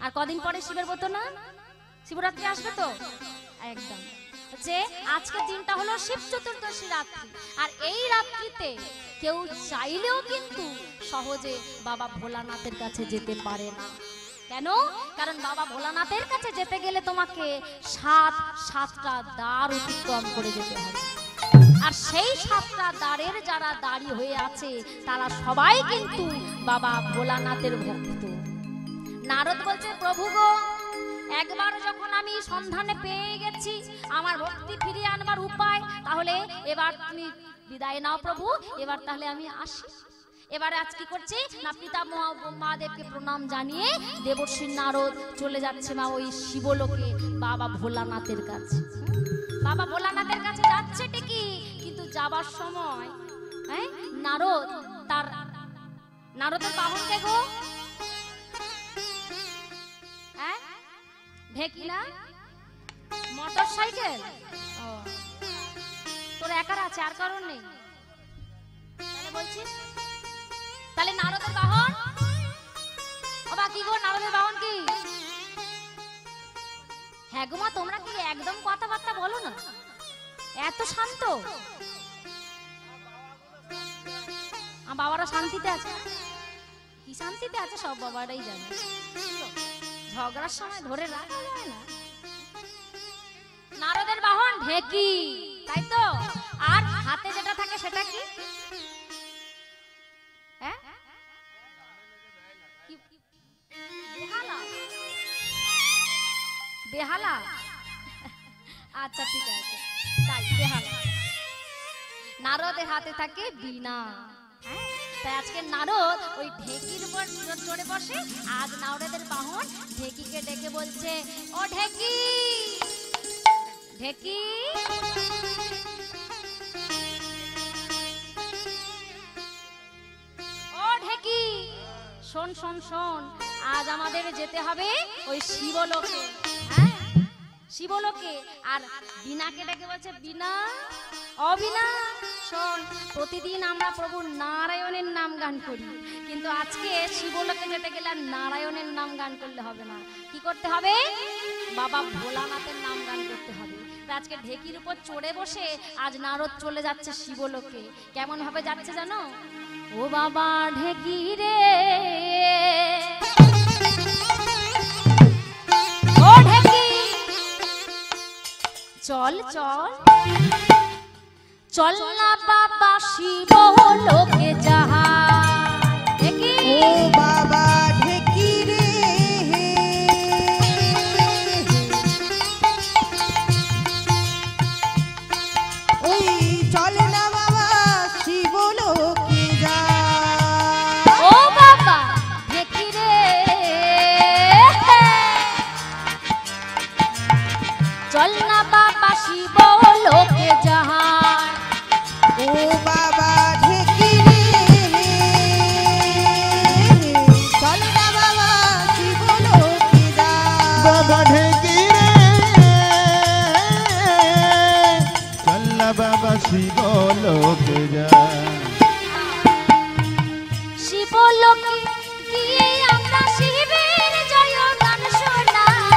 আর কদিন পরে শিবের ব্রত না, শিবরাত্রি আসবে তো একদম। যে আজকের দিনটা হলো শিব চতুর্দশী রাত্রি, আর এই রাত্রিতে কেউ চাইলেও কিন্তু সহজে বাবা ভোলানাথের কাছে যেতে পারে না। কেন? কারণ বাবা ভোলানাথের কাছে যেতে গেলে তোমাকে সাতটা দ্বার অতিক্রম করে যেতে হবে। আর সেই সাতটা দ্বারের যারা দাঁড়ি হয়ে আছে তারা সবাই কিন্তু বাবা ভোলানাথের ভক্ত। নারদ বলছে, প্রভু গো, একবার যখন আমি সন্ধানে পেয়ে গেছি আমার ভক্তি ফিরিয়ে আনবার উপায়, তাহলে এবার তুমি বিদায় নাও প্রভু, এবার তাহলে আমি আসি। এবারে আজ কি করছি না, পিতা মহাদেবকে প্রণাম জানিয়ে দেবর্ষি নারদ চলে যাচ্ছে মা ওই শিবলোকে বাবা ভোলানাথের কাছে। বাবা ভোলানাথের কাছে যাচ্ছে ঠিকই, কিন্তু যাবার সময় নারদের বাহনকে গো ঢেকি না, মোটর সাইকেল। তোর একার আছে, আর কারণ নেই? তাহলে বলছিস তাহলে নারদের বাহন ও বাকি গো, নারদের বাহন কি? হ্যাঁ গো মা, তোমরা কি একদম কথাবার্তা বলো না, এত শান্ত? বাবারা শান্তিতে আছে? কি শান্তিতে আছে সব বাবারাই জানে, ঝগড়ার সময় ধরে রাখা যায় না। নারদের বাহন ঢেকি, তাই তো? আর হাতে যেটা থাকে সেটা কি? বেহালা। বেহালা, আচ্ছা ঠিক আছে, তাই বেহালা। নারদের হাতে থাকে বীণা। তাই আজকে নারদ ওই ঢেকির উপর চড়ে বসে। আজ নারদের বাহন ঢেকিকে ডেকে বলছে, ও ঢেকি, ঢেকি, ও ঢেকি, শোন শোন শোন, আজ আমাদের যেতে হবে ওই শিবলোকে। হ্যাঁ, শিবলোকে। আর বিনাকে ডেকে বলছে, বিনা, অবিনা, শোন, প্রতিদিন আমরা প্রভু নারায়ণের নাম গান করি, কিন্তু আজকে শিবলোকে যেতে গেলে নারায়ণের নাম গান করলে হবে না। কি করতে হবে? বাবা ভোলানাথের নাম গান করতে হবে। আজকে ঢেকির উপর চড়ে বসে আজ নারদ চলে যাচ্ছে শিবলোকে। কেমন ভাবে যাচ্ছে জানো? ও বাবা ঢেকি রে, ও ঢেকি, চল চল চল না বাবা শিবলোকে যাহা। ঢেকি, ও বাবা ঢেকি রে, ওই চল না বাবা শিবলোকে যা। ও বাবা ঢেকি রে, চল না বাবা শিবলোকে যাহা। ও বাবা ঢেকি রে, চল না বাবা শিবলোকে যা। বাবা ঢেকি রে, চল না বাবা শিবলোকে যা। শিবলোকে গিয়ে আমরা শিবের জয় গান শোনাই।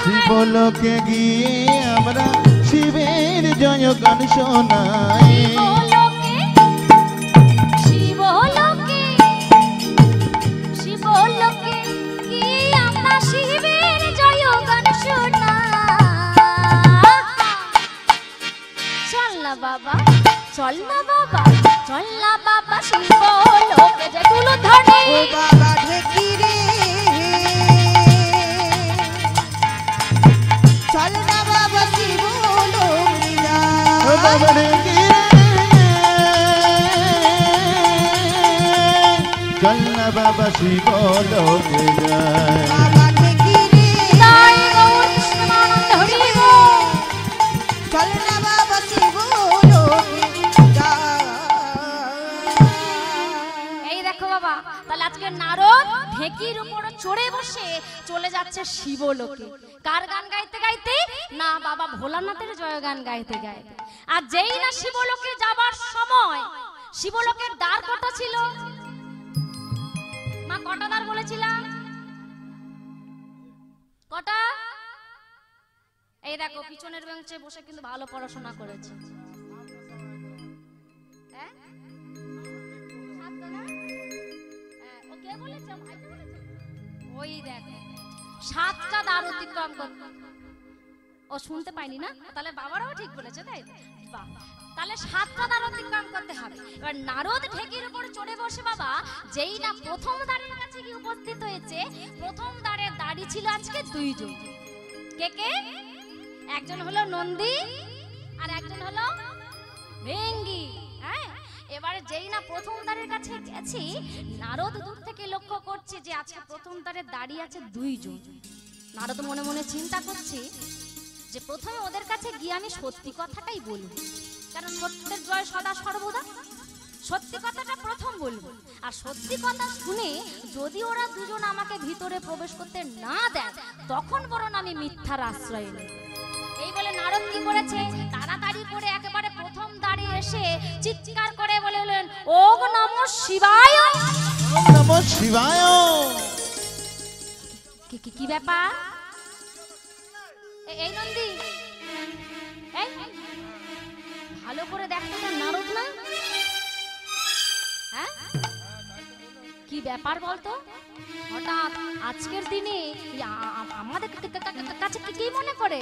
শিবলোকে গিয়ে আমরা শিবের জয় গান শোনাই। শিবলোকে, শিবলোকে গিয়ে আমরা শিবের জয় গান শোনাই। চল না বাবা, চল না বাবা, চল না বাবা শিবলোকে যে তুলো ধরে। ও বাবা ঢেকি রে, চল না বাবা শিবলোকে যা। ও বাবা ঢেকি রে, চল না বাবা শিবলোকে যা। বাবা ঢেকি রে, তাই গৌর কৃষ্ণানন্দ হরি বল। চল না বাবা শিবলোকে যা। এই দেখো বাবা, তাহলে আজকে নারদ ঢেকির উপর চড়ে বসে চলে যাচ্ছে শিবলোকে। কার গান গাইতে গাইতে? না বাবা ভোলানাথের জয়গান গাইতে গাইতে। আর যেই না শিবলোকে যাবার সময়, শিবলোকের দ্বার কটা ছিল মা? কটা দ্বার বলেছিলাম? ঘটা, এই দেখো পিছনের বেঞ্চে বসে কিন্তু ভালো পড়াশোনা করেছে। হ্যাঁ? ছাত্র না? হ্যাঁ, ও কে বলেছে? ভাইকে বলেছে? ওই দেখো 7টা দ্বার অতিক্রম করতে। ও শুনতে পাইনি না? তাহলে বাবারাও ঠিক বলেছে, তাই তো? বাহ, তাহলে 7টা দ্বার অতিক্রম করতে হবে। এবার নারদ ঢেকির উপরে চড়ে বসে বাবা যেই না প্রথম দ্বারের কাছে গিয়ে উপস্থিত হয়েছে, প্রথম দ্বারের দাঁড়ি ছিল আজকে 2 জন। কে কে? একজন হলো নন্দী আর একজন হলো ভেঙ্গি। হ্যাঁ, এবারে যেই না প্রথম দ্বারের কাছে গেছি, নারদ দূর থেকে লক্ষ্য করছে যে আজকে প্রথম দ্বারে দাঁড়িয়ে আছে 2 জন। নারদ মনে মনে চিন্তা করছে যে প্রথমে ওদের কাছে গিয়ে আমি সত্যি কথাটাই বলবো, কারণ সত্যের জয় সদা সর্বদা। সত্যি কথাটা প্রথম বলবো, আর সত্যি কথা শুনে যদি ওরা দুজন আমাকে ভিতরে প্রবেশ করতে না দেয়, তখন বরং আমি মিথ্যার আশ্রয় নেব। এই বলে নারদ কি করেছে, তাড়াতাড়ি করে একেবারে প্রথম দাঁড়িয়ে এসে চিৎকার করে বললেন, ওম নমঃ শিবায়। ওম নমঃ শিবায়। কি ব্যাপার? এই নন্দী, এই ভালো করে দেখতো না নারদ না? হ্যাঁ, কি ব্যাপার বলতো? হঠাৎ আজকের দিনে আমাদের কাছে কি মনে করে?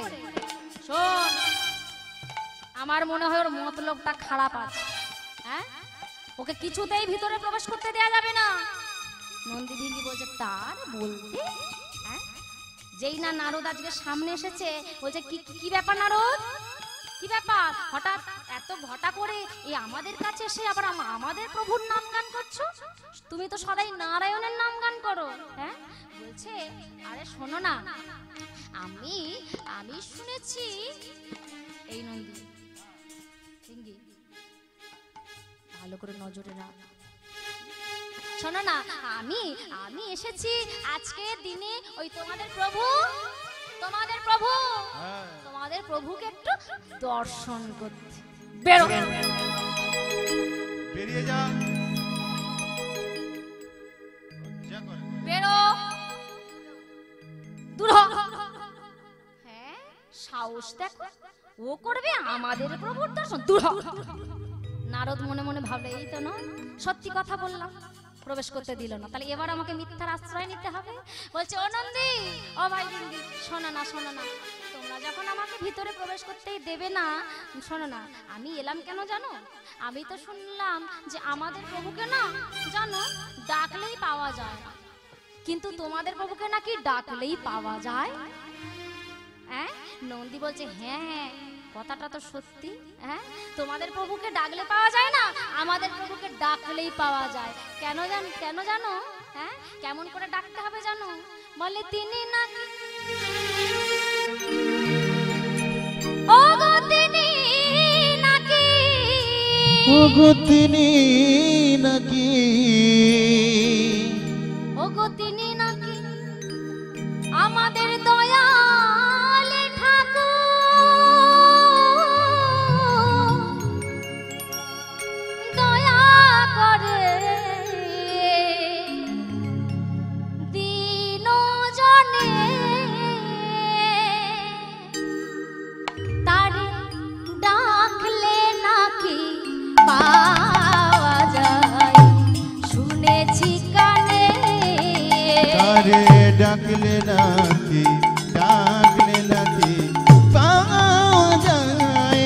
শোন, আমার মনে হয় ওর মতলবটা খারাপ আছে। হ্যাঁ, ওকে কিছুতেই ভিতরে প্রবেশ করতে দেয়া যাবে না। নন্দী ভিঙ্গি বলছে তার বলতে। হ্যাঁ, যেই না নারদ আজকে সামনে এসেছে, বলছে কি ব্যাপার নারদ? কি ব্যাপার? হঠাৎ এত ঘটা করে এই আমাদের কাছে এসে আবার আমাদের প্রভুর নাম গান করছো? তুমি তো সদাই নারায়ণের নাম গান করো। হ্যাঁ, বলছে আরে শোনো না, আমি শুনেছি। এই নন্দী ভিঙ্গি ভালো করে নজরে রাখ। শোনো না, আমি এসেছি আজকে দিনে ওই তোমাদের প্রভুকে একটু দর্শন করতে। বেরো, বেরিয়ে যা, বেরো, দূর হ। হ্যাঁ, সাহস দেখো, ও করবে আমাদের প্রভুর দর্শন? দূর হ। নারদ মনে মনে ভাবলে এই তো নয়, সত্যি কথা বললাম, প্রবেশ করতে দিল না, তাহলে এবার আমাকে মিথ্যার আশ্রয় নিতে হবে। বলছে ও নন্দী, ও ভাই নন্দী, শোনো না, তোমরা যখন আমাকে ভিতরে প্রবেশ করতেই দেবে না, শোনো না, আমি এলাম কেন জানো? আমি তো শুনলাম যে আমাদের প্রভুকে না জানো ডাকলেই পাওয়া যায়, কিন্তু তোমাদের প্রভুকে নাকি ডাকলেই পাওয়া যায়। হ্যাঁ, নন্দী বলছে হ্যাঁ, কথাটা তো সত্যি। হ্যাঁ, তোমাদের প্রভুকে ডাকলে পাওয়া যায় না, আমাদের প্রভুকে ডাকলেই পাওয়া যায়। কেন জানো? হ্যাঁ, কেমন করে ডাকতে হবে জানো? বলে তিনি নাকি ওগো তিনি নাকি, ওগো তিনি নাকি, ওগো তিনি নাকি আমাদের দয়াল ঠাকুর, দয়া করে দিন জনে তারে ডাকলে নাকি পাওয়া যায়, শুনেছি কানে। তারে ডাকলে নাকি পাওয়া যায়,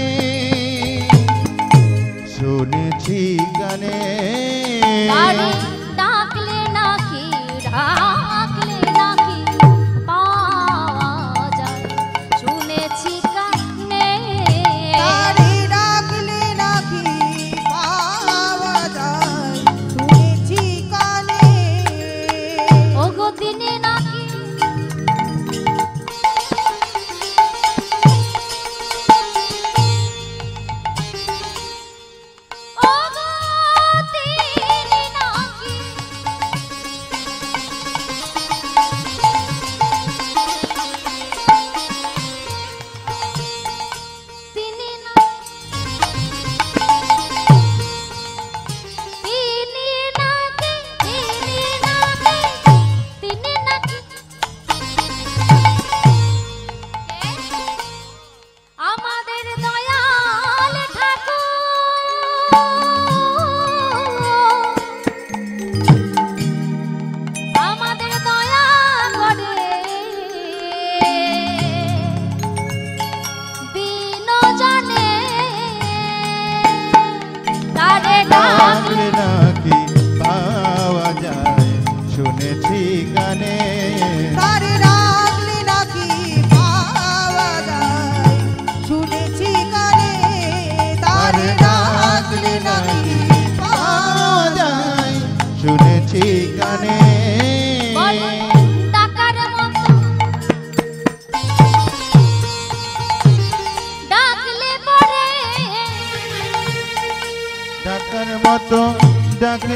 শুনেছি গানে। তারে ডাকলে নাকি পাওয়া যায়, শুনেছি কানে। তারে ডাকলে নাকি পাওয়া যায়, শুনেছি কানে। ওগো তিনি নাকি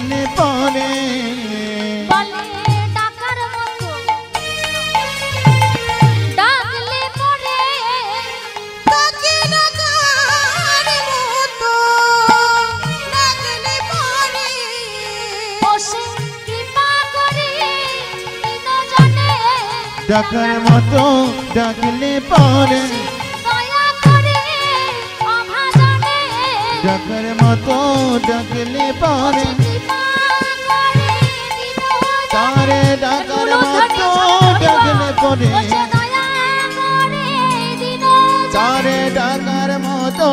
ডাকলে পরে বলে ডাকার মতো ডাকলে পরে তাকে ডাকার মতো ডাকলে পরে বসে কৃপা করে তিনজনে ডাকার মতো ডাকলে পরে দয়া করে অভাজনে ডাকার মতো ডাকলে পরে কৃপা করে তিনজনে তারে ডাকার মতো ডাকলে পরে বসে দয়া করে তিনজনে তারে ডাকার মতো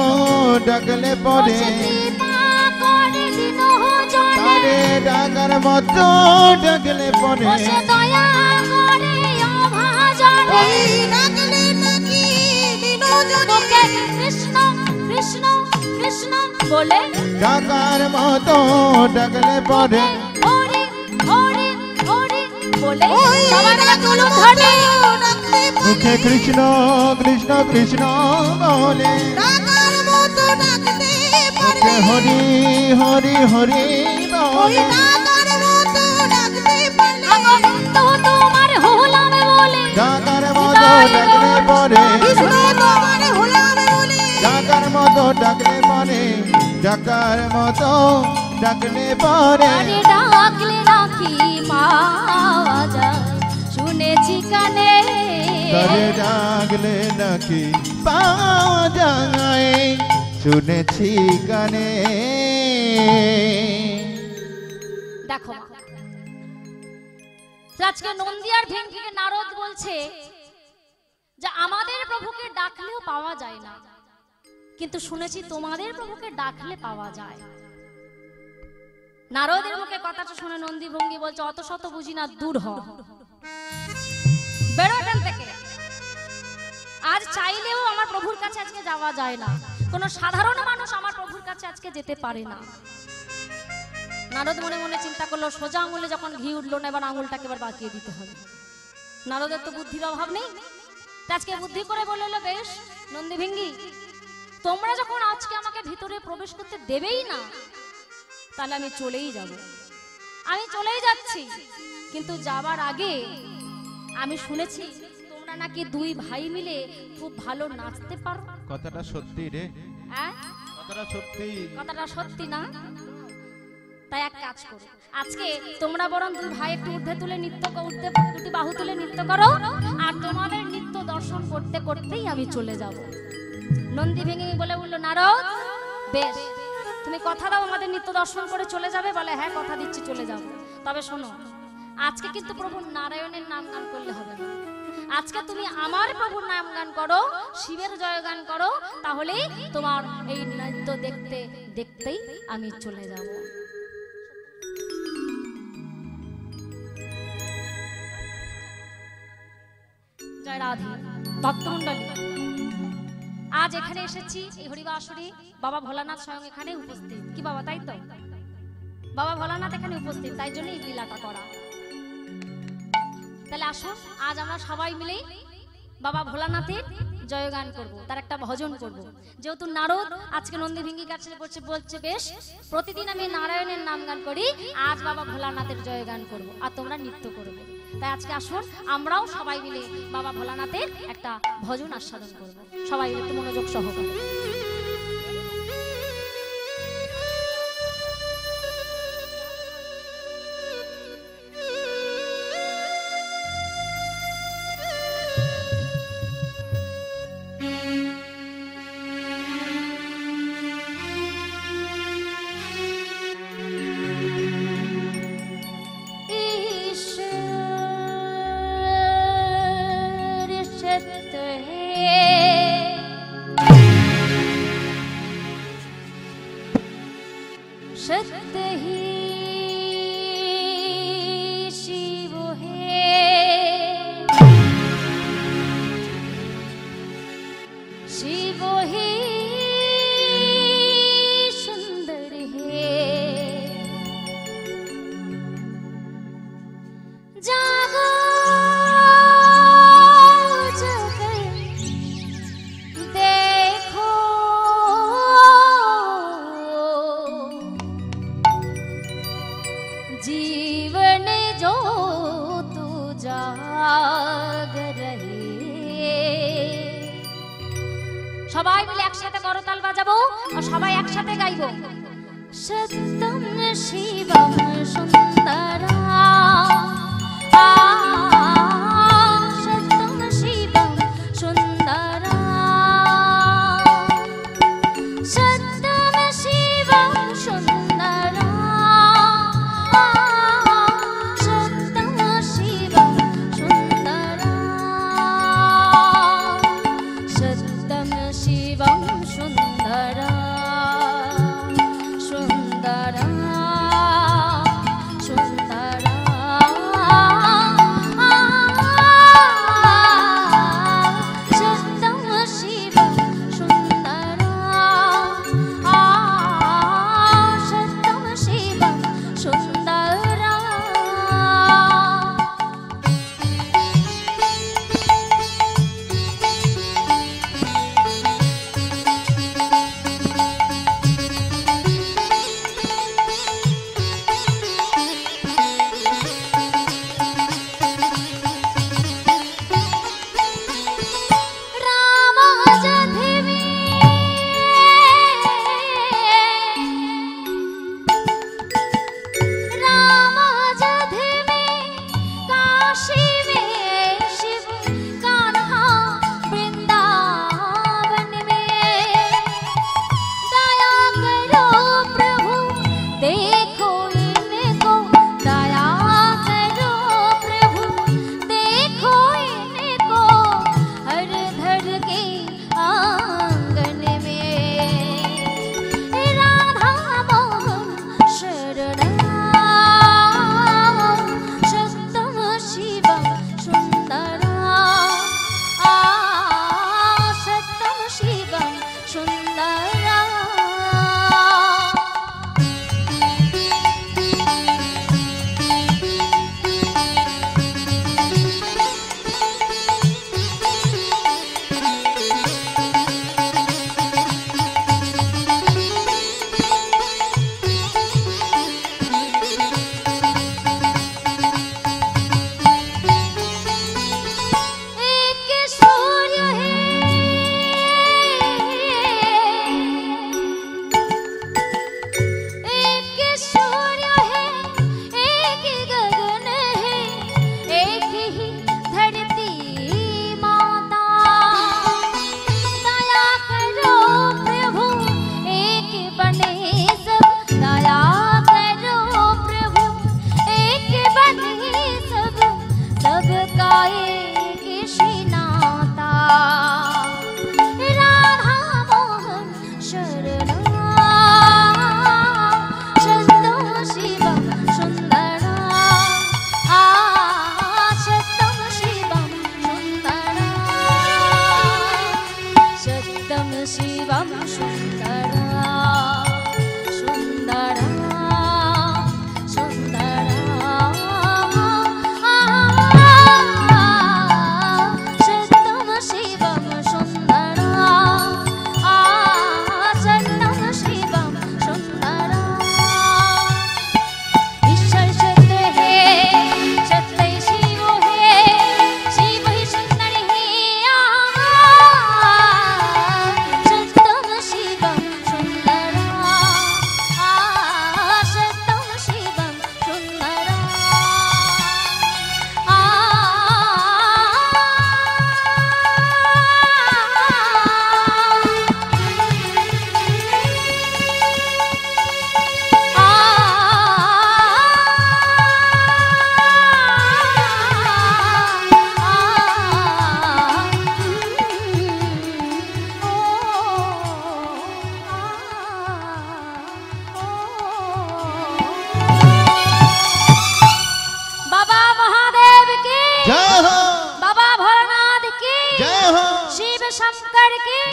ডাকলে পরে বসে কৃপা করে তিনজনে তারে ডাকার মতো ডাকলে পরে বসে দয়া করে অভাজনে ওই ডাকলে নাকি বিনোজনে তোকে কৃষ্ণ কৃষ্ণ কৃষ্ণ বলে ডাকার মতো ডাকলে পরে হরি হরি হরি বলে ওই সবার ডাকলে তুলো ধরে ডাকলে মুখে কৃষ্ণ কৃষ্ণ কৃষ্ণ বলে ডাকার মতো ডাকতে মুখে পারবে হরি হরি হরি ওই বলে ডাকার মতো ডাকতে পারলে আগন্ত তোমার হলাম বলে ডাকার মতো ডাকলে পরে কৃষ্ণ তোমার হলাম বলে ডাকার মতো ডাকলে পরে ডাকার মতো ডাকলে পরে আরে ডাকলে নাকি পাওয়া যায় শুনেছি কানে তারে ডাকলে নাকি পাওয়া যায় শুনেছি কানে দেখো আজকে নন্দী আর ভেঙ্কিকে নারদ বলছে যে আমাদের প্রভুকে ডাকলেও পাওয়া যায় না, কিন্তু শুনেছি তোমাদের প্রভুকে ডাকলে পাওয়া যায়। নারদের মুখে কথাটা শুনে নন্দী ভঙ্গি বলছে অত শত বুঝি না, দূর হ, বেরো এখান থেকে। আজ চাইলেও আমার প্রভুর কাছে আজকে যাওয়া যায় না, কোনো সাধারণ মানুষ আমার প্রভুর কাছে আজকে যেতে পারে না। নারদ মনে মনে চিন্তা করলো, সোজা আঙুলে যখন ঘি উঠলো না, এবার আঙুলটাকে এবার বাঁকিয়ে দিতে হবে। নারদের তো বুদ্ধির অভাব নেই, আজকে বুদ্ধি করে বললো, বেশ নন্দী ভেঙ্গি, তোমরা যখন আজকে আমাকে ভিতরে প্রবেশ করতে দেবেই না, তাহলে আমি চলেই যাব, আমি চলেই যাচ্ছি। কিন্তু যাবার আগে আমি শুনেছি তোমরা নাকি দুই ভাই মিলে খুব ভালো নাচতে পারো। কথাটা সত্যি রে, হ্যাঁ কথাটা সত্যি। কথাটা সত্যি না? তাই এক কাজ করো, আজকে তোমরা বরং দুই ভাই একটু ঊর্ধ্বে তুলে নৃত্য উঠতে, দুটি বাহু তুলে নৃত্য করো, আর তোমাদের নৃত্য দর্শন করতে করতেই আমি চলে যাব। নন্দী ভেঙে বলে বললো, নারদ বেশ, তুমি কথা দাও আমাদের নৃত্য দর্শন করে চলে যাবে। বলে হ্যাঁ কথা দিচ্ছি, চলে যাব। তবে শোনো, আজকে কিন্তু প্রভু নারায়ণের নাম গান করলে হবে না, আজকে তুমি আমার প্রভুর নাম গান করো, শিবের জয়গান করো, তাহলেই তোমার এই নৃত্য দেখতে দেখতেই আমি চলে যাব। জয় রাধে। ভক্তমণ্ডলী, আজ এখানে এসেছি এই হরিবাসরে, বাবা ভোলানাথ স্বয়ং এখানে উপস্থিত। কি বাবা, তাই তো? বাবা ভোলানাথ এখানে উপস্থিত, তাই জন্য এই লীলাটা করা। তাহলে আসুন, আজ আমরা সবাই মিলে বাবা ভোলানাথের জয়গান করব, তার একটা ভজন করব। যেহেতু নারদ আজকে নন্দী ভেঙ্গি কাছে বলছে, বেশ প্রতিদিন আমি নারায়ণের নাম গান করি, আজ বাবা ভোলানাথের জয়গান করব, আর তোমরা নৃত্য করবে। তাই আজকে আসুন আমরাও সবাই মিলে বাবা ভোলানাথের একটা ভজন আস্বাদন করব, সবাই মিলে একটু মনোযোগ সহকারে। सत्य ही शिव है, शिव ही सुंदर है, जागो जगत देखो, সবাই মিলে একসাথে করতাল বাজাবো আর সবাই একসাথে গাইবো। সত্যম শিবম সুন্দরা সত্যম শিবম সুন্দরা সত্যম শিবম সুন্দরা সত্যম শিবম সুন্দরা সত্যম শিবম সুন্দরা সুন্দরা সুন্দরা সত্যম শিবম সুন্দরা সত্যম শিবম সুন্দরা।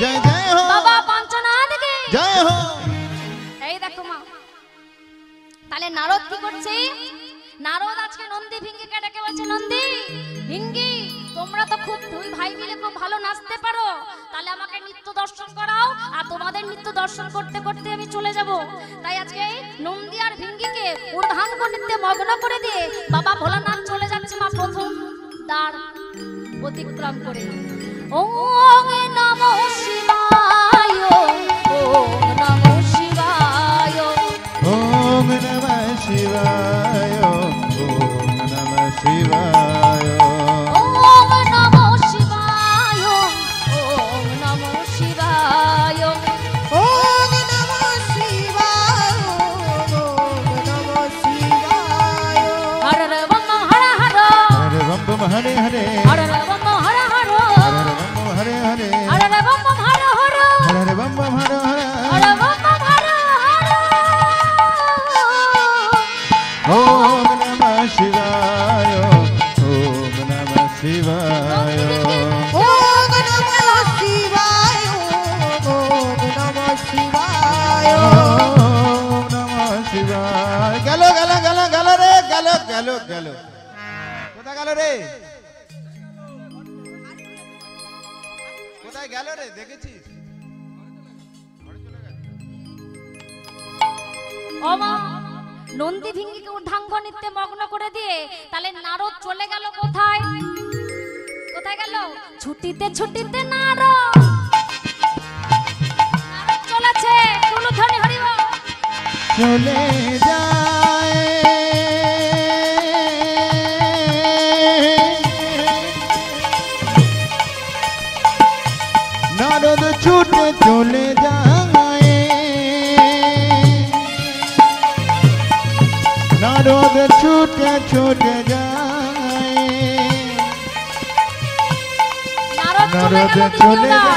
जय जय हो बाबा पंचनाथ की जय हो। এই দেখো মা, তাহলে নারদ কি করছে? নারদ আজকে নন্দী ভিঙ্গিকে ডেকে বলছে, নন্দী ভিঙ্গি তোমরা তো খুব দুই ভাই মিলে খুব ভালো নাচতে পারো, তাহলে আমাকে নৃত্য দর্শন করাও, আর তোমাদের নৃত্য দর্শন করতে করতে আমি চলে যাব। তাই আজকে নন্দী আর ভিঙ্গিকে উর্ধান নৃত্যে মগ্ন করে দিয়ে বাবা ভোলানাথ চলে যাচ্ছে মা প্রথম দ্বার অতিক্রম করে। ওম নমঃ শিবায়। শিবায় ওম নমো শিবায় ওম নমো শিবায় ওম নমঃ শিবায় ওম নমঃ শিবায় হর বম হর হর হরে বম বম হরে হরে হর বম হর হর হরে বম বম হরে হরে হর বম হর হর হরে বম বম হরে হরে হর বম হর হর ওম নমঃ শিবায় ওম নমঃ শিবায় ওম নমঃ শিবায় ওম নমঃ শিবায় ওম নমঃ শিবায় গেল গেল গেল গেল রে গেল গেল গেল কোথায় গেল রে কোথায় গেল রে দেখেছিস ও মা নন্দী ভিঙ্গিকে ঊর্ধ্বাঙ্গ নৃত্যে মগ্ন করে দিয়ে তাহলে নারদ চলে গেল কোথায় কোথায় গেল ছুটিতে ছুটিতে নারদ নারদ চলেছে তুলুধ্বনি হরিব চলে যায় নারদ ছুটে চলে যায় নারদ ছুটে ছুটে যায় নারদ নারদ চলে চলে গেল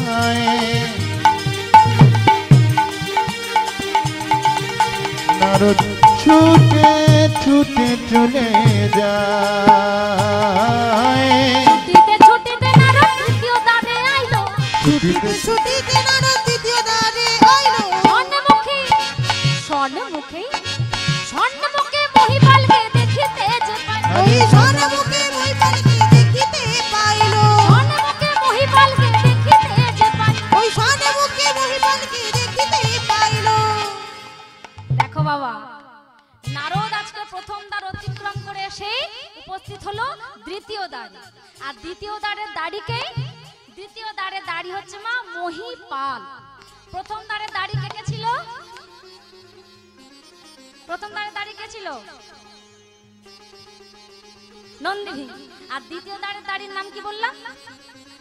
যায় নারদ ছুটে ছুটে চলে যায় ছুটিতে ছুটিতে নারদ দ্বিতীয় দ্বারে আইলো ছুটিতে ছুটিতে নারদ দ্বিতীয় দ্বারে আইলো স্বর্ণমুখী স্বর্ণমুখী স্বর্ণমুখে মহিপালকে দেখিতে যে পাইল ওই স্বর্ণমুখে মহিপালকে দেখিতে পাইলো স্বর্ণমুখে মহিপালকে দেখিতে যে পাইল ওই স্বর্ণমুখে মহিপালকে দেখিতে পাইলো দেখো বাবা নারদ আজকে প্রথম দ্বার অতিক্রম করে এসে উপস্থিত হলো দ্বিতীয় দ্বারে আর দ্বিতীয় দ্বারের দাড়ি হচ্ছে মা মহিপাল প্রথম দ্বারের দাড়ি কে ছিল প্রথম দ্বারের দাড়ি কে ছিল নন্দী আর দ্বিতীয় দ্বারের দাড়ির নাম কি বললাম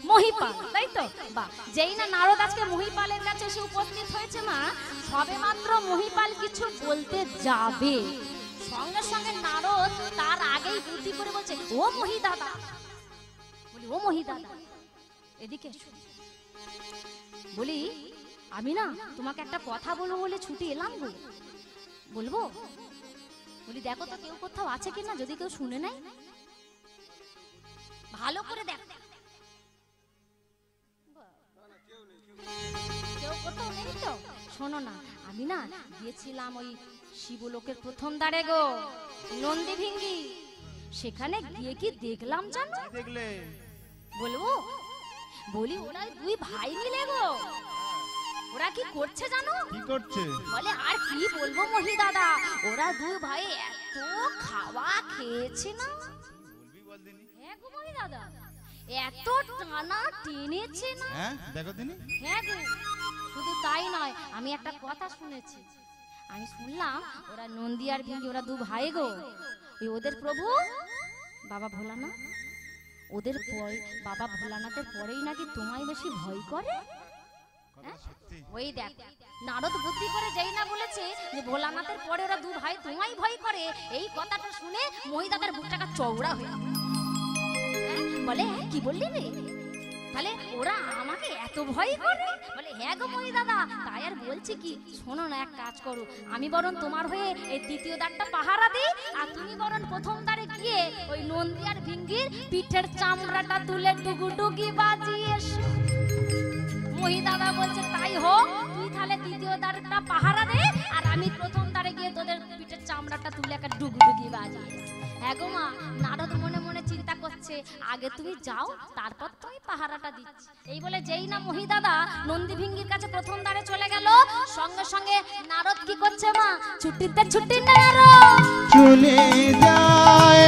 মহিপাল তাই তো বা যেই না নারদ আজকে মহিপালের কাছে এসে উপস্থিত হয়েছে মা সবে মাত্র মহিপাল কিছু বলতে যাবে সঙ্গে সঙ্গে নারদ তার আগেই বুদ্ধি করে বলছে ও মহি দাদা বলি ও মহি দাদা এদিকে এসো বলি আমি না তোমাকে একটা কথা বলবো বলে ছুটি এলাম গো বলবো বলি দেখো তো কেউ কোথাও আছে কিনা যদি কেউ শুনে নাই ভালো করে দেখ কেউ কোথাও নেই তো শোনো না আমি না গিয়েছিলাম ওই শিবলোকের প্রথম দ্বারে গো নন্দী ভিঙ্গি সেখানে গিয়ে কি দেখলাম জানো দেখলে বলবো বলি ওরা দুই ভাই মিলে গো ওরা কি করছে জানো কি করছে বলে আর কি বলবো মহি দাদা ওরা দুই ভাই এত খাওয়া খেয়েছে না বলবি বল দিনি হ্যাঁ গো মহি দাদা এত টানা টেনেছে না হ্যাঁ দেখো দিনি হ্যাঁ গো শুধু তাই নয় আমি একটা কথা শুনেছি আমি শুনলাম ওরা নন্দী আর ভিঙ্গি ওরা দু ভাই গো ওই ওদের প্রভু বাবা ভোলানাথ ওদের পর বাবা ভোলানাথের পরেই নাকি তোমায় বেশি ভয় করে হ্যাঁ? ওই দেখ নারদ বুদ্ধি করে যেই না বলেছে যে ভোলানাথের পরে ওরা দু ভাই তোমায় ভয় করে এই কথাটা শুনে মহিদাদের বুকটাকা চওড়া হয়ে গেল। হ্যাঁ? বলে হ্যাঁ, কি বললি রে তাহলে ওরা আমাকে এত ভয় করে বলে হ্যাঁ গো মহি দাদা তাই আর বলছি কি শোনো না এক কাজ করো আমি বরং তোমার হয়ে এই দ্বিতীয় দ্বারটা পাহারা দিই আর তুমি বরং প্রথম দ্বারে গিয়ে ওই নন্দী আর ভিঙ্গির পিঠের চামড়াটা তুলে ডুগুডুগি বাজিয়ে এসো মহি দাদা বলছে তাই হোক তুই তাহলে দ্বিতীয় দ্বারটা পাহারা দে আর আমি প্রথম দ্বারে গিয়ে তোদের পিঠের চামড়াটা তুলে একটা ডুগুডুগি বাজিয়ে হ্যাঁ গো মা নারদ মনে মনে চিন্তা করছে আগে তুমি যাও তারপর তুমি পাহারাটা দিচ্ছি এই বলে যেই না মহি দাদা নন্দী ভিঙ্গির কাছে প্রথম দ্বারে চলে গেল সঙ্গে সঙ্গে নারদ কি করছে মা ছুটিতে ছুটি নারদ চলে যায়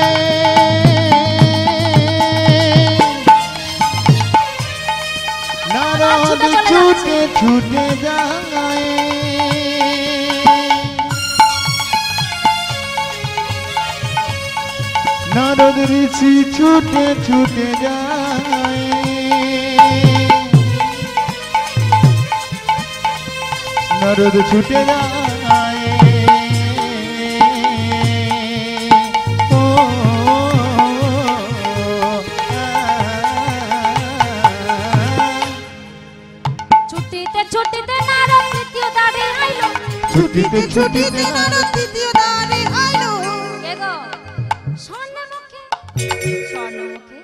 নারদ ছুটে ছুটে যায় নারদ ঋষি ছুটে ছুটে যায়, নারদ ছুটে যায়, ও ছুটিতে ছুটিতে নারদ তৃতীয় দ্বারে আইলো, ছুটিতে ছুটিতে ছুটিতে নারদ তৃতীয় দ্বারে আইলো। এগো স্বর্ণমুখে স্বর্ণমুখে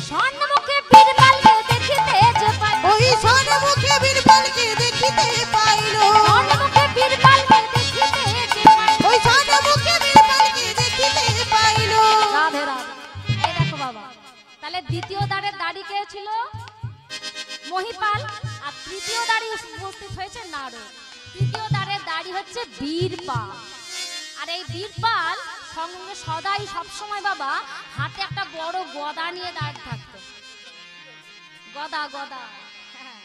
স্বর্ণমুখে বীরবালকে দেখিতে যে পাই, ওই স্বর্ণমুখে বীরবলকে দেখিতে পাইলো। স্বর্ণমুখে বীরবালকে দেখিতে যে পাই। ওই স্বর্ণমুখে বীরবলকে দেখিতে পাইলো। রাধে রাধে। এই দেখো বাবা, তাহলে দ্বিতীয় দ্বারের দাড়ি কে ছিল? মহিপাল। আর তৃতীয় দাড়ি উপস্থিত হয়েছে নারদ। তৃতীয় দ্বারের দাড়ি হচ্ছে বীরপাল। আর এই বীরপাল সঙ্গে সদাই সবসময় বাবা হাতে একটা বড় গদা নিয়ে দাঁড়িয়ে থাকতো। গদা গদা, হ্যাঁ।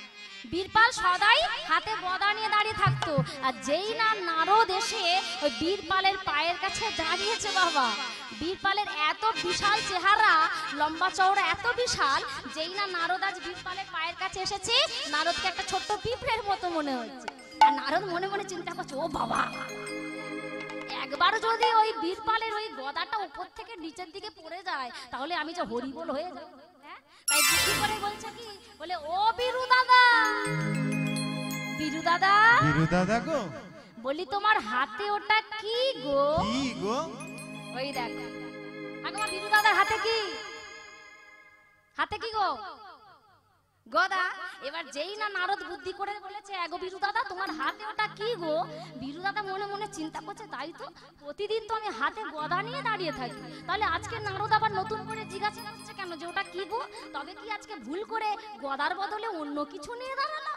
বীরপাল সদাই হাতে গদা নিয়ে দাঁড়িয়ে থাকতো। আর যেই না নারদ এসে ওই বীরপালের পায়ের কাছে দাঁড়িয়েছে বাবা, বীরপালের এত বিশাল চেহারা, লম্বা চওড়া এত বিশাল, যেই না নারদ আজ বীরপালের পায়ের কাছে এসেছে, নারদকে একটা ছোট্ট পিঁপড়ের মতো মনে হচ্ছে। আর নারদ মনে মনে চিন্তা করছে, ও বাবা, একবার যদি ওই বীরপালের ওই গদাটা উপর থেকে নিচের দিকে পড়ে যায়, তাহলে আমি যে হরিবোল হয়ে যাব। হ্যাঁ, তাই বুদ্ধি করে বলছে কি, বলে ও বীরু দাদা, বীরু দাদা, বীরু দাদা গো, বলি তোমার হাতে ওটা কি গো? কি গো? ওই দেখো, আমার বীরু দাদার হাতে কি? হাতে কি গো? গদা। এবার যেই না নারদ বুদ্ধি করে বলেছে, এগো বীরু দাদা, তোমার হাতে ওটা কি গো? বীরু দাদা মনে মনে চিন্তা করছে, তাই তো, প্রতিদিন তো আমি হাতে গদা নিয়ে দাঁড়িয়ে থাকি, তাহলে আজকে নারদ আবার নতুন করে জিজ্ঞাসা করছে কেন যে ওটা কি গো? তবে কি আজকে ভুল করে গদার বদলে অন্য কিছু নিয়ে দাঁড়ালো?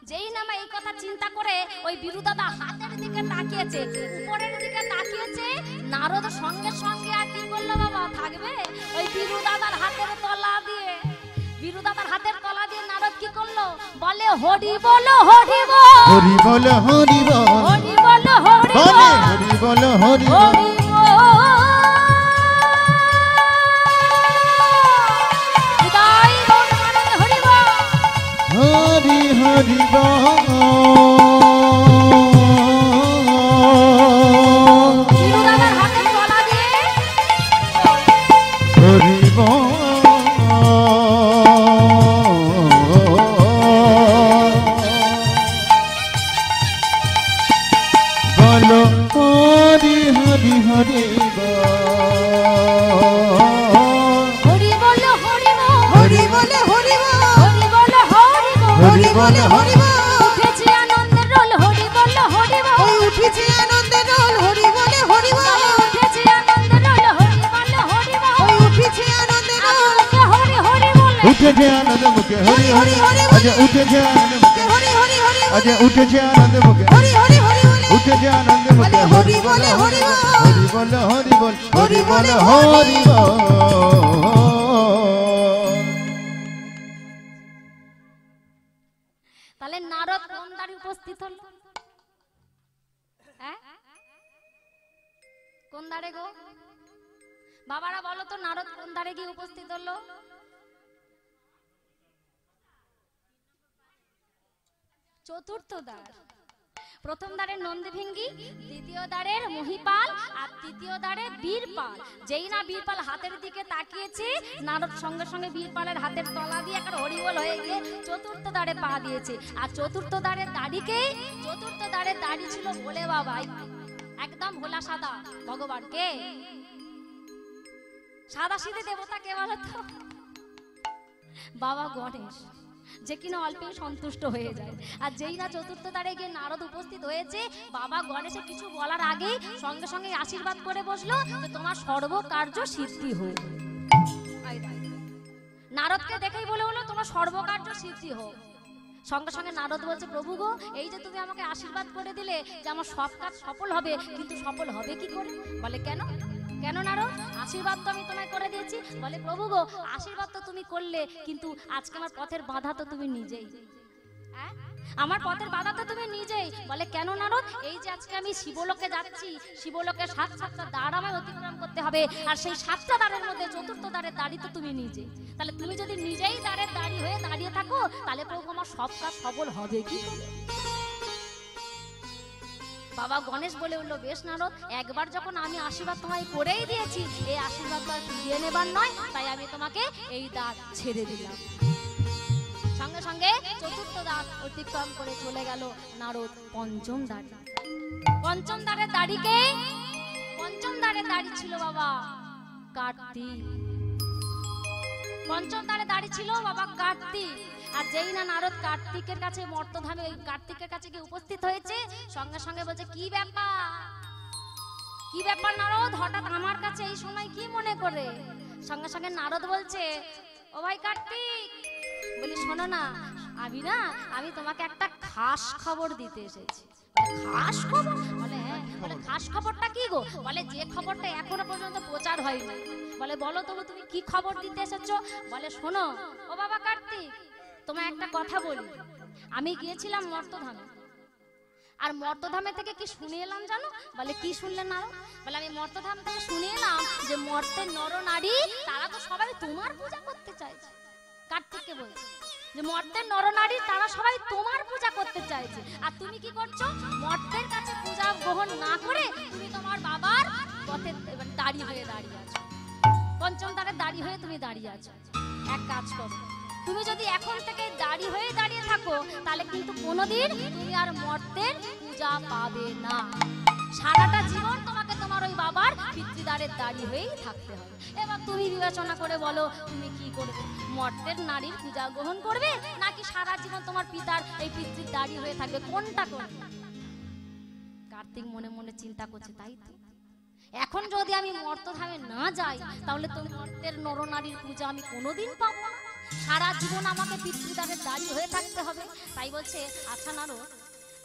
যেই নামা এই কথা চিন্তা করে ওই বীরু দাদা হাতের দিকে তাকিয়েছে, উপরের দিকে তাকিয়েছে, নারদ সঙ্গে সঙ্গে আর কি করলো বাবা, থাকবে ওই বীরু দাদার হাতের তলা দিয়ে, বীরু দাদার হাতের তলা দিয়ে নারদ কি করলো, বলে হরি বলো হরি বল, হরি বল হরি বল, হরি বলো হরি বলে বল, হরি বল হরি বল, হরি বল। বিদায় গৌর নারায়ণ, হরি বল। হরি হরি বল, বীরু দাদার হাতের তলা দিয়ে হরি বল, বলো হরি হরি হরি হরি বলো হরি বল, হরি বলে হরি বল, হরি বলো হরি বল, হরি বলে হরি বল। উঠেছে আনন্দের রোল, হরি বলো হরি বল, ওই উঠেছে আনন্দের রোল, হরি বলে হরি বল। উঠেছে আনন্দের রোল, হরি বলো হরি বল, ওই উঠেছে আনন্দের রোল, আজকে হরি হরি বলে, উঠেছে আনন্দ মুখে হরি হরি হরি আজ উঠেছে আনন্দ মুখে হরি হরি হরি আজ উঠেছে আনন্দ মুখে হরি হরি হরি বলে, উঠেছে আনন্দ মুখে হরি বলে হরি বল, হরি বল হরি বল, হরি বল হরি বল। তাহলে নারদ কোন দ্বারে উপস্থিত হলো? হ্যাঁ, কোন দ্বারে গো বাবারা বলো তো, নারদ কোন দ্বারে গিয়ে উপস্থিত হলো? চতুর্থ দ্বার। প্রথম দ্বারে নন্দীভিঙ্গি, দ্বিতীয় দ্বারের মহিপাল, আর তৃতীয় দ্বারে বীরপাল। যেই না বীরপাল হাতের দিকে তাকিয়েছে, নারদ সঙ্গে সঙ্গে বীরপালের হাতের তলা দিয়ে একটা হরিবল হয়ে গিয়ে চতুর্থ দ্বারে পা দিয়েছে। আর চতুর্থ দ্বারের দাড়িকে, চতুর্থ দ্বারের দাড়ি ছিল ভোলে বাবা, একদম ভোলা সাদা ভগবান। কে সাদা সিধে দেবতা? কে বলো তো? বাবা গণেশ, যে কিনা অল্পে সন্তুষ্ট হয়ে যায়। আর যেই না চতুর্থ দ্বারে গিয়ে নারদ উপস্থিত হয়েছে, বাবা গণেশে কিছু বলার আগে সঙ্গে সঙ্গে আশীর্বাদ করে বসলো যে তোমার সর্বকার্য সিদ্ধি হোক। নারদকে দেখেই বলে হলো তোমার সর্বকার্য সিদ্ধি হোক। সঙ্গে সঙ্গে নারদ বলছে, প্রভু গো, এই যে তুমি আমাকে আশীর্বাদ করে দিলে যে আমার সব কাজ সফল হবে, কিন্তু সফল হবে কি করে? বলে কেন? কেন নারদ? আশীর্বাদ তো আমি তোমায় করে দিয়েছি। বলে প্রভু গো, আশীর্বাদ তো তুমি করলে, কিন্তু আজকে আমার পথের বাধা তো তুমি নিজেই। আমার পথের বাধা তো তুমি নিজেই। বলে কেন নারদ? এই যে আজকে আমি শিবলোকে যাচ্ছি, শিবলোকে সাতটা দ্বার আমায় অতিক্রম করতে হবে, আর সেই 7টা দ্বারের মধ্যে 4র্থ দ্বারের দাঁড়ি তো তুমি নিজে। তাহলে তুমি যদি নিজেই দ্বারের দাঁড়ি হয়ে দাঁড়িয়ে থাকো, তাহলে প্রভু আমার সব কাজ সফল হবে কি করে? বাবা গণেশ বলে উঠলো, বেশ নারদ, একবার যখন আমি আশীর্বাদ তোমায় করেই দিয়েছি, এই আশীর্বাদ তো আর ফিরিয়ে নেবার নয়, তাই আমি তোমাকে এই দ্বার ছেড়ে দিলাম। সঙ্গে সঙ্গে 4র্থ দ্বার অতিক্রম করে চলে গেল নারদ পঞ্চম দ্বার। পঞ্চম দ্বারের দাড়িকে, পঞ্চম দ্বারের দাড়ি ছিল বাবা কার্তিক। পঞ্চম দ্বারে দাড়ি ছিল বাবা কার্তিক। আর যেই না নারদ কার্তিকের কাছে মর্তধামে ওই কার্তিকের কাছে গিয়ে উপস্থিত হয়েছে, সঙ্গে সঙ্গে বলছে, কি ব্যাপার, কি ব্যাপার নারদ, হঠাৎ আমার কাছে এই সময় কি মনে করে? সঙ্গে সঙ্গে নারদ বলছে, ও ভাই কার্তিক, বলি শোনো না, আমি তোমাকে একটা খাস খবর দিতে এসেছি। খাস খবর? বলে হ্যাঁ। বলে খাস খবরটা কি গো? বলে যে খবরটা এখনো পর্যন্ত প্রচার হয়নি। বলে বলো তবু তুমি কি খবর দিতে এসেছো? বলে শোনো ও বাবা কার্তিক, তোমায় একটা কথা বলি। আমি গিয়েছিলাম মর্তধামে, আর মর্তধামে থেকে কি শুনে এলাম জানো? বলে কি শুনলেন না? বলে আমি মর্তধাম থেকে শুনে এলাম যে মর্তের নর নারী তারা তো সবাই তোমার পূজা করতে চাইছে। কার্তিককে বলছে যে মর্তের নরনারী তারা সবাই তোমার পূজা করতে চাইছে, আর তুমি কি করছো? মর্তের কাছে পূজা গ্রহণ না করে তুমি তোমার বাবার পথে দাঁড়িয়ে হয়ে দাঁড়িয়ে আছো, পঞ্চম দ্বারে দাঁড়িয়ে হয়ে তুমি দাঁড়িয়ে আছো। এক কাজ করো, তুমি যদি এখন থেকে দাঁড়িয়ে হয়ে দাঁড়িয়ে থাকো, তাহলে কিন্তু কোনোদিন তুমি আর মর্তের পূজা পাবে না। সারাটা জীবন তোমাকে তোমার ওই বাবার পিতৃদ্বারে দাঁড়িয়ে হয়েই থাকতে হবে। এবার তুমি বিবেচনা করে বলো তুমি কি করবে? মর্তের নারীর পূজা গ্রহণ করবে, নাকি সারা জীবন তোমার পিতার এই পিতৃর দাঁড়িয়ে হয়ে থাকবে? কোনটা করবে? কার্তিক মনে মনে চিন্তা করছে, তাই তো, এখন যদি আমি মর্তধামে না যাই, তাহলে তো মর্তের নরনারীর পূজা আমি কোনোদিন পাবো না, সারা জীবন আমাকে পিতৃদ্বারে দাঁড়িয়ে হয়ে থাকতে হবে। তাই বলছে, আচ্ছা নারদ,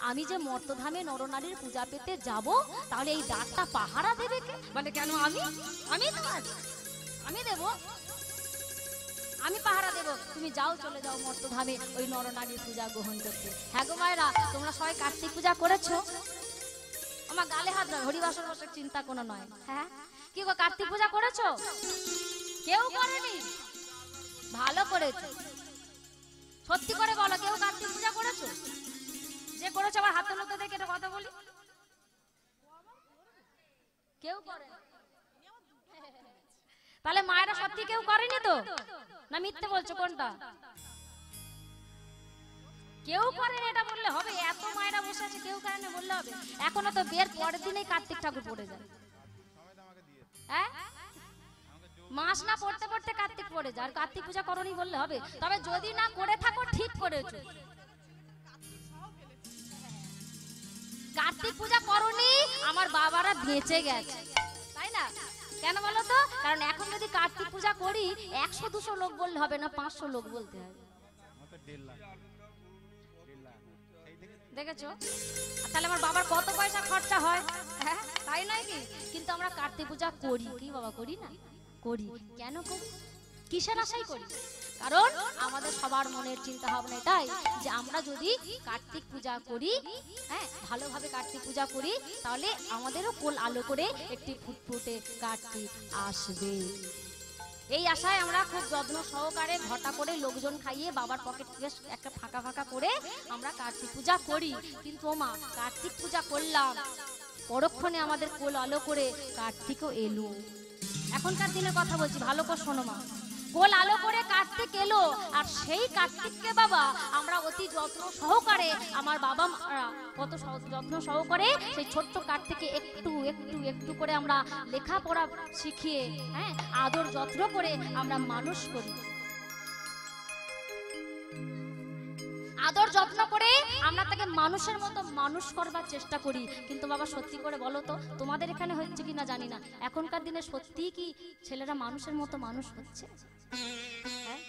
আমি যে মর্তধামে নরনারীর পূজা পেতে যাব, তাহলে এই দ্বারটা পাহারা দেবে কে? বলে কেন আমি দেব, আমি পাহারা দেব। তুমি যাও, চলে যাও মর্তধামে ওই নরনারীর পূজা গ্রহণ করতে। হ্যাঁ গো মায়েরা, তোমরা সবাই কার্তিক পূজা করেছো? আমার গালে হাত নয়, হরিবাসর বসে চিন্তা কোনো নয়। হ্যাঁ কি গো, কার্তিক পূজা করেছো? কেউ করেনি? ভালো করেছো। সত্যি করে বলো, কেউ কার্তিক পূজা করেছো? যে করেছো আবার হাত তোলো তো, দেখে একটা কথা বলি। কেউ করে? তাহলে মায়েরা সত্যি কেউ করেনি তো, না মিথ্যে বলছো? কোনটা? কেউ করেনি এটা বললে হবে? এত মায়েরা বসে আছে, কেউ করেনি বললে হবে? এখনো তো বিয়ের পরের দিনেই কার্তিক ঠাকুর পড়ে যায়। হ্যাঁ, মাস না পড়তে পড়তে কার্তিক পড়ে যায়, আর কার্তিক পূজা করনি বললে হবে? তবে যদি না করে থাকো, ঠিক করেছো, কার্তিক পূজা করনি, আমার বাবারা বেঁচে গেছে, তাই না? কেন বলো তো? কারণ এখন যদি কার্তিক পূজা করি, 100-200 লোক বললে হবে না, 500 লোক বলতে হবে। দেখেছো? তাহলে আমার বাবার কত পয়সা খরচা হয়, হ্যাঁ তাই নয় কি? কিন্তু আমরা কার্তিক পূজা করি কি বাবা? করি না? করি। কেন করি? কিসের আশায় করি? কারণ আমাদের সবার মনের চিন্তা ভাবনা এটাই যে আমরা যদি কার্তিক পূজা করি, হ্যাঁ ভালোভাবে কার্তিক পূজা করি, তাহলে আমাদেরও কোল আলো করে একটি ফুটফুটে কার্তিক আসবে। এই আশায় আমরা খুব যত্ন সহকারে ঘটা করে লোকজন খাইয়ে বাবার পকেট থেকে একটা ফাঁকা ফাঁকা করে আমরা কার্তিক পূজা করি। কিন্তু মা, কার্তিক পূজা করলাম, পরক্ষণে আমাদের কোল আলো করে কার্তিকও এলো। এখনকার দিনের কথা বলছি, ভালো করে শোনো মা। কোল আলো করে কার্তিক এলো, আর সেই কার্তিককে বাবা আমরা অতি যত্ন সহকারে, আমার বাবা মারা কত যত্ন সহকারে সেই ছোট্ট কার্তিককে একটু একটু একটু করে আমরা লেখাপড়া শিখিয়ে, হ্যাঁ আদর যত্ন করে আমরা মানুষ করি। আদর যত্ন করে আমরা তাকে মানুষের মতো মানুষ করবার চেষ্টা করি। কিন্তু বাবা সত্যি করে বলো তো, তোমাদের এখানে হচ্ছে কিনা জানি না, এখনকার দিনে সত্যি কি ছেলেরা মানুষের মতো মানুষ হচ্ছে? হ্যাঁ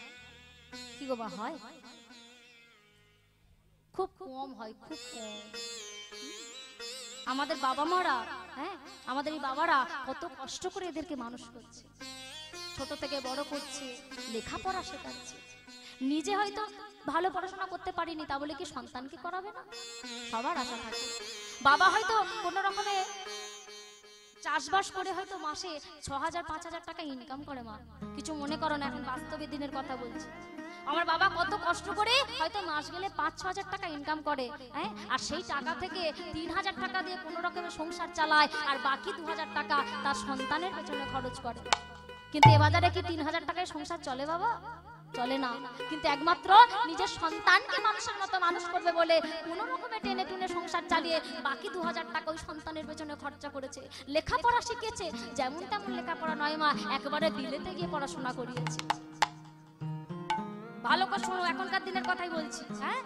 কি গো বা হয়? খুব কম হয়, খুব কম। আমাদের বাবা মারা, হ্যাঁ আমাদের এই বাবারা কত কষ্ট করে এদেরকে মানুষ করছে, ছোট থেকে বড় করছে, লেখাপড়া শেখাচ্ছে। নিজে হয়তো ভালো পড়াশোনা করতে পারিনি, তা বলে কি সন্তানকে করাবে না? সবার আশা থাকে। বাবা হয়তো কোনো রকমে চাষবাস করে হয়তো মাসে 6,000-5,000 টাকা ইনকাম করে। মা কিছু মনে করো না, এখন বাস্তবে দিনের কথা বলছি। আমার বাবা কত কষ্ট করে হয়তো মাস গেলে 5-6 হাজার টাকা ইনকাম করে, হ্যাঁ, আর সেই টাকা থেকে 3,000 টাকা দিয়ে কোনো রকমের সংসার চালায়, আর বাকি 2,000 টাকা তার সন্তানের পেছনে খরচ করে। কিন্তু এ বাজারে কি 3,000 টাকায় সংসার চলে বাবা? চলে না। কিন্তু একমাত্র নিজের সন্তানকে মানুষের মতো মানুষ করবে বলে কোনো রকমে টেনে টুনে সংসার চালিয়ে বাকি 2,000 টাকা ওই সন্তানের পেছনে খরচা করেছে। লেখাপড়া শিখেছে, যেমন তেমন লেখাপড়া নয় মা, একেবারে বিলেতে গিয়ে পড়াশোনা করিয়েছে। ভালো করে শোনো, এখনকার দিনের কথাই বলছি। হ্যাঁ,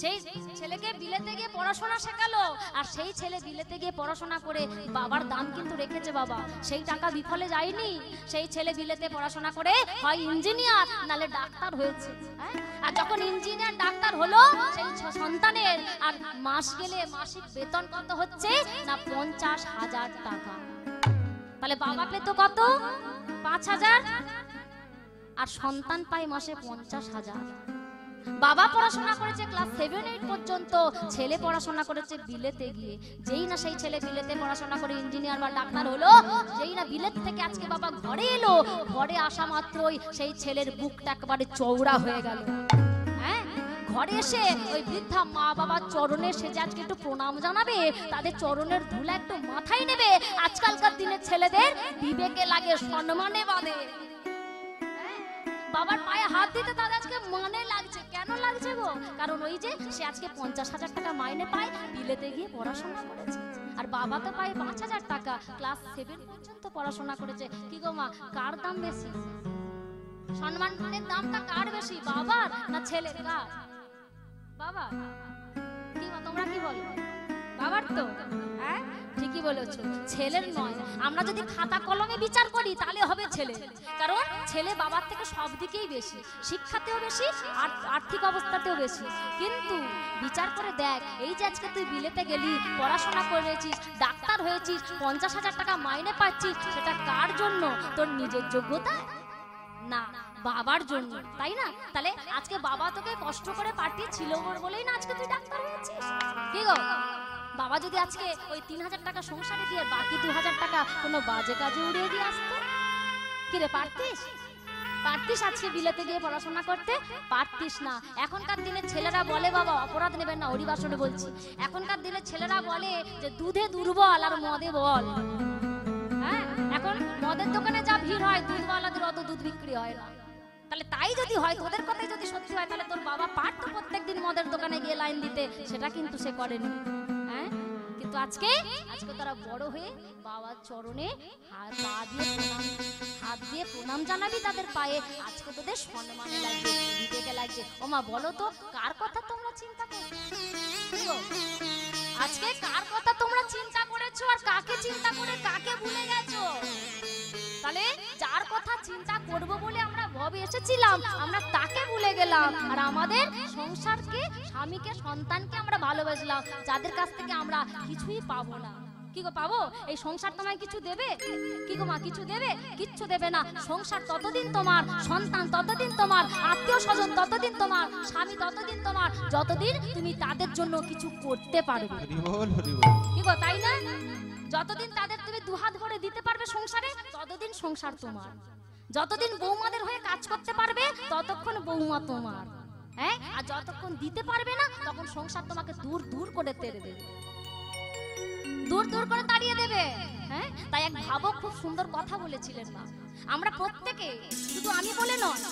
সেই ছেলেকে বিলেতে গিয়ে পড়াশোনা শেখালো, আর সেই ছেলে বিলেতে গিয়ে পড়াশোনা করে বাবার দাম কিন্তু রেখেছে বাবা, সেই টাকা বিফলে যায়নি। সেই ছেলে বিলেতে পড়াশোনা করে হয় ইঞ্জিনিয়ার নালে ডাক্তার হয়েছে। আর যখন ইঞ্জিনিয়ার ডাক্তার হলো, সেই সন্তানের আর মাস গেলে মাসিক বেতন কত হচ্ছে না 50,000 টাকা। তাহলে বাবা পেতো কত? 5,000, আর সন্তান পায় মাসে 50,000। বাবা পড়াশোনা করেছে ক্লাস 7-8 পর্যন্ত, ছেলে পড়াশোনা করেছে বিলেতে গিয়ে। যেই না সেই ছেলে বিলেতে পড়াশোনা করে ইঞ্জিনিয়ার বা ডাক্তার হলো, যেই না বিলেত থেকে আজকে বাবা ঘরে এলো, ঘরে আসা মাত্রই সেই ছেলের বুকটা একেবারে চওড়া হয়ে গেল। হ্যাঁ, ঘরে এসে ওই বৃদ্ধা মা বাবার চরণে সেজে আজকে একটু প্রণাম জানাবে, তাদের চরণের ধুলা একটু মাথায় নেবে। আজকালকার দিনের ছেলেদের বিবেকে লাগে, সম্মানে বাঁধে। বাবার পায়ে হাত দিতে তাদের আজকে মনে লাগছে। কেন লাগছে গো? কারণ ওই যে সে আজকে 50,000 টাকা মাইনে পায়, বিলেতে গিয়ে পড়াশোনা করেছে, আর বাবা তো পায় 5,000 টাকা, ক্লাস 7 পর্যন্ত পড়াশোনা করেছে। কি গো মা, কার দাম বেশি? সম্মানের দামটা কার বেশি, বাবার না ছেলের? কার? বাবা। কি মা, তোমরা কি বলো? বাবার তো। হ্যাঁ, ঠিকই বলেছো, ছেলের নয়। আমরা যদি খাতা কলমে বিচার করি তাহলে হবে ছেলে, কারণ ছেলে বাবার থেকে সব দিকেই বেশি, শিক্ষাতেও বেশি, আর আর্থিক অবস্থাতেও বেশি। কিন্তু বিচার করে দেখ, এই যে আজকে তুই বিলেতে গেলি, পড়াশোনা করেছিস, ডাক্তার হয়েছিস, 50,000 টাকা মাইনে পাচ্ছিস, সেটা কার জন্য? তোর নিজের যোগ্যতা না, বাবার জন্য, তাই না? তাহলে আজকে বাবা তোকে কষ্ট করে পাঠিয়েছিল বলেই না আজকে তুই ডাক্তার হয়েছিস। কি গো, বাবা যদি আজকে ওই 3,000 টাকা সংসারে দিয়ে বাকি 2,000 টাকা কোনো বাজে কাজে উড়িয়ে দিয়ে আসতো, কিরে পারতিস? পারতিস আজকে বিলেতে গিয়ে পড়াশোনা করতে? পারতিস না। এখনকার দিনের ছেলেরা বলে, বাবা অপরাধ নেবেন না, হরিবাসনে বলছি, এখনকার দিনের ছেলেরা বলে যে দুধে দুর্বল আর মদে বল। হ্যাঁ, এখন মদের দোকানে যা ভিড় হয়, দুধওয়ালাদের অত দুধ বিক্রি হয় না। তাহলে তাই যদি হয়, তোদের কথাই যদি সত্যি হয়, তাহলে তোর বাবা পারতো প্রত্যেকদিন মদের দোকানে গিয়ে লাইন দিতে, সেটা কিন্তু সে করেনি। হ্যাঁ, কিন্তু আজকে তারা বড় হয়ে বাবার চরণে হাত দিয়ে প্রণাম জানাবি তাদের পায়ে। আজকে তোদের সম্মানে লাগবে, বিবেকে লাগবে। ও মা বলো তো, কার কথা তোমরা চিন্তা করছো? আজকে কার কথা তোমরা চিন্তা করেছো, আর কাকে চিন্তা করে কাকে ভুলে গেছো? তাহলে যার কথা চিন্তা করব বলে আমরা ভবে এসেছিলাম, আমরা তাকে ভুলে গেলাম, আর আমাদের সংসারকে, স্বামীকে, সন্তানকে আমরা ভালোবাসলাম, যাদের কাছ থেকে আমরা কিছুই পাবো না। কি গো, পাবো? এই সংসার তোমায় কিছু দেবে? কি গো মা, কিছু দেবে? কিচ্ছু দেবে না। সংসার ততদিন তোমার, সন্তান ততদিন তোমার, আত্মীয় স্বজন ততদিন তোমার, স্বামী ততদিন তোমার, যতদিন তুমি তাদের জন্য কিছু করতে পারবে। কি গো, তাই না? যতদিন তাদের তুমি দুহাত ভরে দিতে পারবে সংসারে, ততদিন সংসার তোমার। যতদিন বৌমাদের হয়ে কাজ করতে পারবে, ততক্ষণ বৌমা তোমার। হ্যাঁ, আর যতক্ষণ দিতে পারবে না, তখন সংসার তোমাকে দূর দূর করে তেড়ে দেবে, দূর দূর করে তাড়িয়ে দেবে। হ্যাঁ, তাই এক ভাবক খুব সুন্দর কথা বলেছিলেন মা, আমরা প্রত্যেকে, শুধু আমি বলে নয়,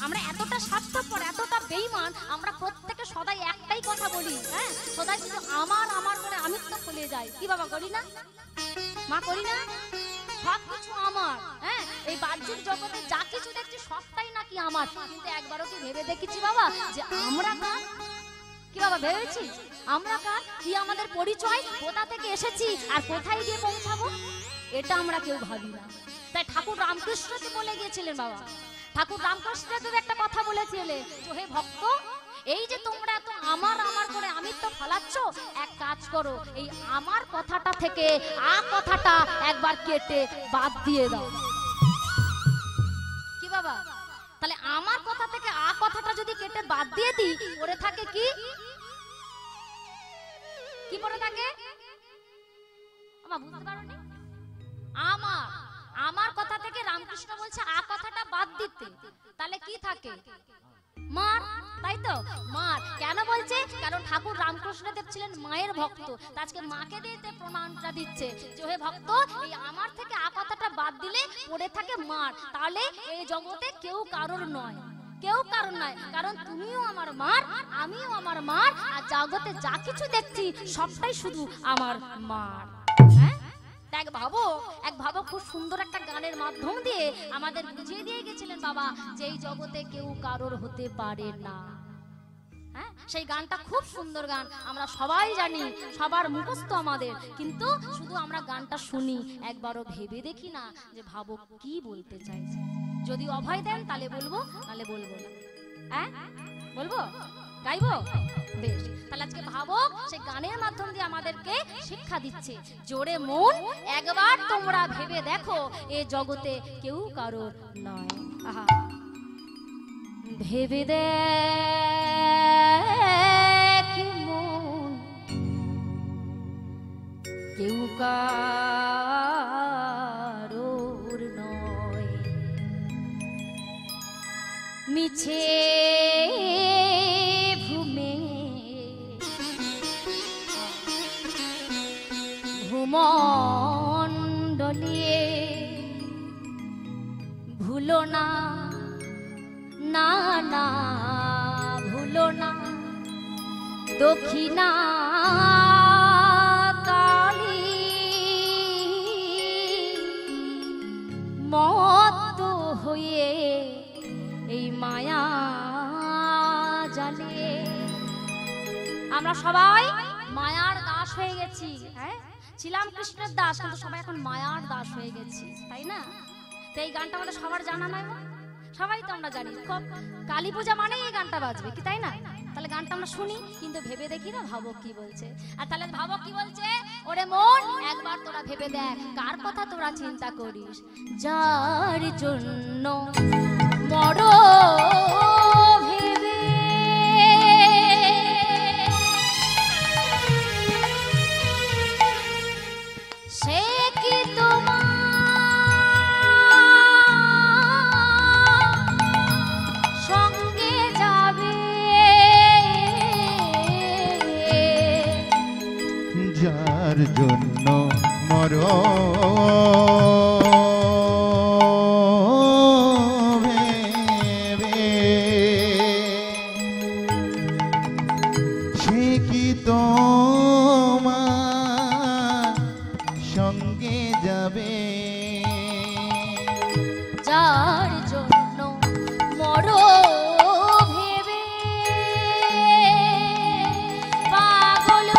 আমরা এতটা স্বার্থপর, এতটা বেঈমান, আমরা প্রত্যেকে সদাই একটাই কথা বলি। হ্যাঁ, সদাই শুধু আমার আমার করে আমি তো ফলে যাই। কি বাবা, করি না মা, করি না? সব কিছু আমার। হ্যাঁ, এই বাহ্যিক জগতে যা কিছু দেখছি সবটাই নাকি আমার, কিন্তু একবারও কি ভেবে দেখেছি বাবা যে আমরা কার? কি বাবা ভেবেছি আমরা কার? কি আমাদের পরিচয়, কোথা থেকে এসেছি, আর কোথায় গিয়ে পৌঁছাবো? এটা আমরা কেউ ভাবি না। তাই ঠাকুর রামকৃষ্ণকে বলে গিয়েছিলেন বাবা, ঠাকুর রামকৃষ্ণদেব একটা কথা বলেছিলেন, হে ভক্ত, এই যে তোমরা এত আমার আমার করে আমিত্ব ফলাচ্ছ, এক কাজ করো, এই আমার কথাটা থেকে আ কথাটা একবার কেটে বাদ দিয়ে দাও। কি বাবা, তাহলে আমার কথা থেকে আ কথাটা যদি কেটে বাদ দিয়ে দিই, পড়ে থাকে কি? কি পড়ে থাকে? আমার বুঝতে পারোনি? আমার আমার কথা থেকে রামকৃষ্ণ বলছে আ কথাটা বাদ দিতে, তাহলে কি থাকে? মার, তাই তো? মার কেন বলছে? কারণ ঠাকুর রামকৃষ্ণদেব ছিলেন মায়ের ভক্ত, আজকে মাকে দিতে প্রণামটা দিচ্ছে যে হে ভক্ত, এই আমার থেকে আ কথাটা বাদ দিলে পড়ে থাকে মার, তাহলে এই জগতে কেউ কারোর নয়, কেউ কারণ নয়, কারণ তুমিও আমার মার, আমিও আমার মার, আর জগতে যা কিছু দেখছি সবটাই শুধু আমার মার। হ্যাঁ, এক ভাবো খুব সুন্দর একটা গানের মাধ্যম দিয়ে আমাদের বুঝিয়ে দিয়ে গেছিলেন বাবা যে এই জগতে কেউ কারোর হতে পারে না। হ্যাঁ, সেই গানটা খুব সুন্দর গান, আমরা সবাই জানি, সবার মুখস্থ আমাদের, কিন্তু শুধু আমরা গানটা শুনি, একবারও ভেবে দেখি না যে ভাবো কি বলতে চাইছে। যদি অভয় দেন তাহলে বলবো, নালে বলবো না। হ্যাঁ, বলবো, গাইবো, বেশ। তাহলে আজকে ভাবো সেই গানের মাধ্যম দিয়ে আমাদেরকে শিক্ষা দিচ্ছে, জোরে মন একবার তোমরা ভেবে দেখো এ জগতে কেউ কারোর নয়। আহা, ভেবে দেখ মন কেউ কারোর নয়, মিছে ভূমে ভূমণ্ডলিয়ে ভুলো না, না না ভুলো না দক্ষিণা কালী মত্ত হয়ে এই মায়া জালে আমরা সবাই মায়ার দাস হয়ে গেছি। হ্যাঁ, ছিলাম কৃষ্ণের দাস, কিন্তু সবাই এখন মায়ার দাস হয়ে গেছি, তাই না? তো এই গানটা আমাদের সবার জানা নাই, সবাই তো আমরা জানি, কালী পূজা মানে এই গানটা বাজবে কি, তাই না? তাহলে গানটা আমরা শুনি, কিন্তু ভেবে দেখি না ভাবো কি বলছে। আর তাহলে ভাবো কি বলছে, ওরে মন একবার তোরা ভেবে দেখ কার কথা তোরা চিন্তা করিস, যার জন্য মরো ভেবে সে কি তোমার সঙ্গে যাবে, যার জন্য মরো ভেবে সে কি তোমার সঙ্গে যাবে, যার জন্য মরো ভেবে পাগল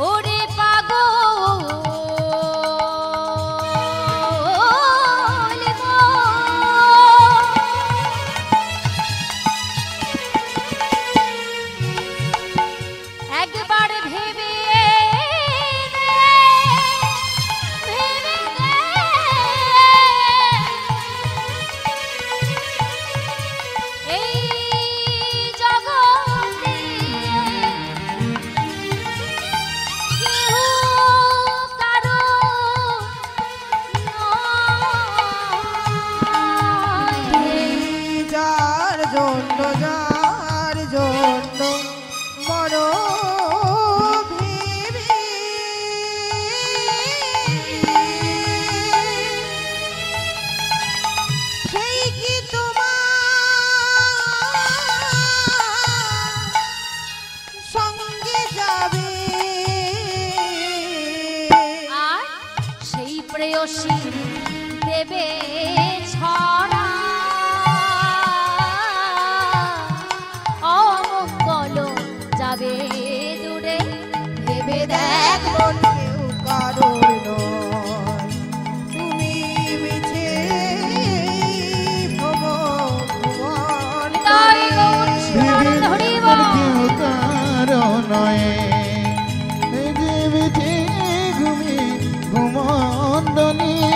ওরে পাগল একবার ভেবে দে, ভেবে দে, এই জগতে কেউ কারো নয়। যার জন্য মরো ভেবে সেই কি তোমার সঙ্গে যাবে, আর সেই প্রেয়সী দেবে ছড়া অমঙ্গল যাবে দূরে, ভেবে দেখ মন কেউ কারোর নয়, তুমি মিছে ভ্রমণ তাই গৌর শিবর ধরিব। কেউ নন্দনী